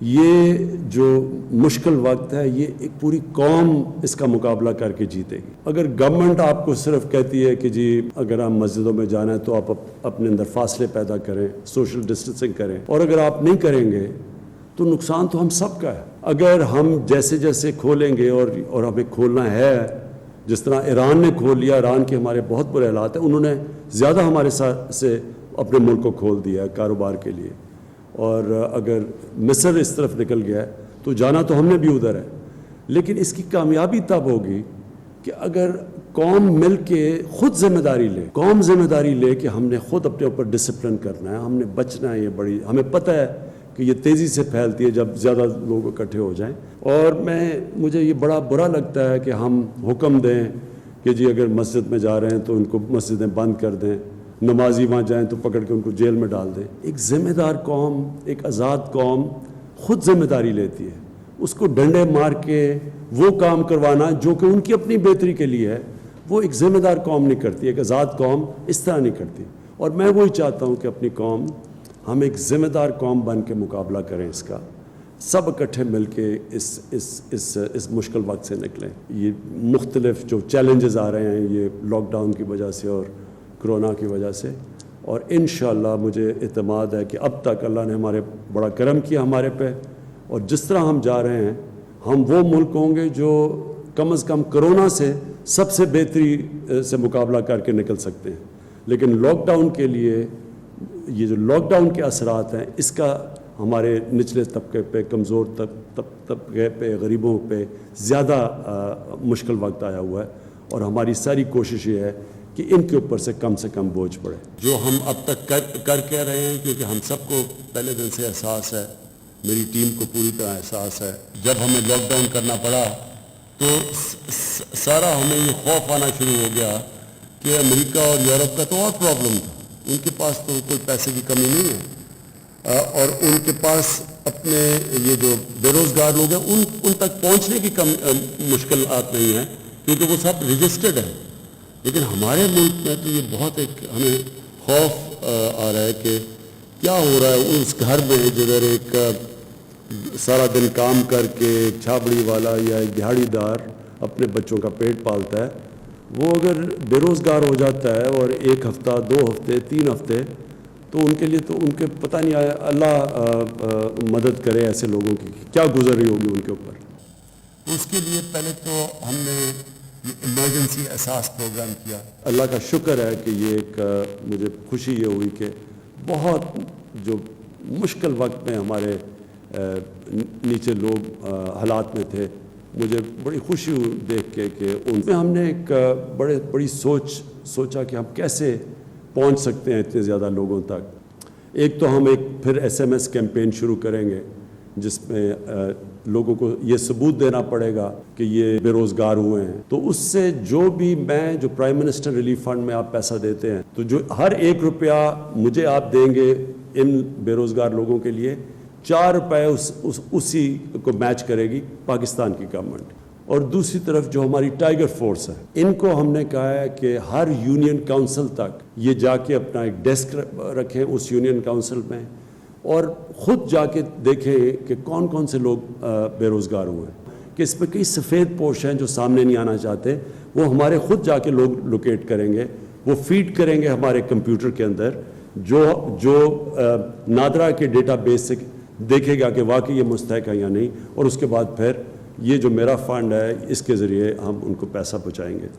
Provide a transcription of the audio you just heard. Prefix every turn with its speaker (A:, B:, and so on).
A: یہ جو مشکل وقت ہے یہ ایک پوری قوم اس کا مقابلہ کر کے جیتے گی۔ اگر گورنمنٹ آپ کو صرف کہتی ہے کہ جی اگر ہم مسجدوں میں جانا ہے تو آپ اپنے اندر فاصلے پیدا کریں، سوشل ڈسٹنسنگ کریں، اور اگر آپ نہیں کریں گے تو نقصان تو ہم سب کا ہے۔ اگر ہم جیسے جیسے کھولیں گے اور ہمیں کھولنا ہے، جس طرح ایران نے کھول لیا، ایران کے ہمارے بہت برے حالات ہیں، انہوں نے زیادہ ہمارے ساتھ سے اپنے ملک کو کھول دیا ہے کاروبار کے لیے، اور اگر مصر اس طرف نکل گیا ہے تو جانا تو ہم نے بھی ادھر ہے۔ لیکن اس کی کامیابی تب ہوگی کہ اگر قوم مل کے خود ذمہ داری لے کہ ہم نے خود اپنے اوپر ڈسپلن کرنا ہے، ہم نے بچنا ہے۔ ہمیں پتہ ہے کہ یہ تیزی سے پھیلتی ہے جب زیادہ لوگ اکٹھے ہو جائیں، اور مجھے یہ بڑا برا لگتا ہے کہ ہم حکم دیں کہ جی اگر مسجد میں جا رہے ہیں تو ان کو مسجدیں بند کر دیں، نمازی وہاں جائیں تو پکڑ کے ان کو جیل میں ڈال دیں۔ ایک ذمہ دار قوم، ایک آزاد قوم خود ذمہ داری لیتی ہے۔ اس کو ڈنڈے مار کے وہ کام کروانا جو کہ ان کی اپنی بہتری کے لیے ہے، وہ ایک ذمہ دار قوم نہیں کرتی، ایک آزاد قوم اس طرح نہیں کرتی۔ اور میں وہی چاہتا ہوں کہ اپنی قوم، ہم ایک ذمہ دار قوم بن کے مقابلہ کریں اس کا، سب اکٹھے مل کے اس مشکل وقت سے نکلیں۔ یہ مختلف جو چیلنجز آ رہے ہیں یہ لاک ڈاؤن کی وجہ سے اور کرونا کی وجہ سے، اور انشاءاللہ مجھے اعتماد ہے کہ اب تک اللہ نے ہمارے بڑا کرم کیا ہمارے پہ، اور جس طرح ہم جا رہے ہیں ہم وہ ملک ہوں گے جو کم از کم کرونا سے سب سے بہتری سے مقابلہ کر کے نکل سکتے ہیں۔ لیکن لاک ڈاؤن کے لیے یہ جو لاک ڈاؤن کے اثرات ہیں، اس کا ہمارے نچلے طبقے پہ، کمزور طبقے پہ، غریبوں پہ زیادہ مشکل وقت آیا ہوا ہے، اور ہماری ساری کوشش یہ ہے کہ ان کے اوپر سے کم بوجھ پڑے۔ جو ہم اب تک کر کے رہے ہیں، کیونکہ ہم سب کو پہلے دن سے احساس ہے، میری ٹیم کو پوری طرح احساس ہے، جب ہمیں لاک ڈاؤن کرنا پڑا تو سارا ہمیں یہ خوف آنا شروع ہو گیا کہ امریکہ اور یورپ کا تو اور پرابلم تھا، ان کے پاس تو کوئی پیسے کی کمی نہیں ہے، اور ان کے پاس اپنے یہ جو بے روزگار لوگ ہیں ان تک پہنچنے کی مشکلات نہیں ہیں، کیونکہ وہ سب رجسٹرڈ ہیں۔ لیکن ہمارے ملک میں تو یہ بہت ایک ہمیں خوف آ رہا ہے کہ کیا ہو رہا ہے اس گھر میں جدھر ایک سارا دن کام کر کے ایک چھابڑی والا یا ایک دہاڑی دار اپنے بچوں کا پیٹ پالتا ہے، وہ اگر بے روزگار ہو جاتا ہے اور 1 ہفتہ 2 ہفتے 3 ہفتے، تو ان کے لیے تو ان کے پتہ نہیں آیا، اللہ مدد کرے ایسے لوگوں کی کیا گزر رہی ہوگی ان کے اوپر۔ اس کے لیے پہلے تو ہم نے ایمرجنسی احساس پروگرام کیا۔ اللہ کا شکر ہے کہ یہ ایک مجھے خوشی یہ ہوئی کہ بہت جو مشکل وقت میں ہمارے نیچے لوگ حالات میں تھے، مجھے بڑی خوشی ہوئی دیکھ کے کہ ان میں ہم نے ایک بڑی سوچا کہ ہم کیسے پہنچ سکتے ہیں اتنے زیادہ لوگوں تک۔ ایک تو ہم پھر SMS کیمپین شروع کریں گے جس میں لوگوں کو یہ ثبوت دینا پڑے گا کہ یہ بے روزگار ہوئے ہیں، تو اس سے جو پرائم منسٹر ریلیف فنڈ میں آپ پیسہ دیتے ہیں، تو جو ہر 1 روپیہ مجھے آپ دیں گے ان بے روزگار لوگوں کے لیے، 4 روپے اسی کو میچ کرے گی پاکستان کی گورنمنٹ۔ اور دوسری طرف جو ہماری ٹائیگر فورس ہے، ان کو ہم نے کہا ہے کہ ہر یونین کاؤنسل تک یہ جا کے اپنا ایک ڈیسک رکھیں اس یونین کاؤنسل میں، اور خود جا کے دیکھیں کہ کون کون سے لوگ بے روزگار ہوئے ہیں، کہ اس میں کئی سفید پوش ہیں جو سامنے نہیں آنا چاہتے، وہ ہمارے خود جا کے لوگ لوکیٹ کریں گے، وہ فیڈ کریں گے ہمارے کمپیوٹر کے اندر، جو نادرا کے ڈیٹا بیس سے دیکھے گا کہ واقعی یہ مستحق ہے یا نہیں، اور اس کے بعد پھر یہ جو میرا فنڈ ہے اس کے ذریعے ہم ان کو پیسہ پہنچائیں گے۔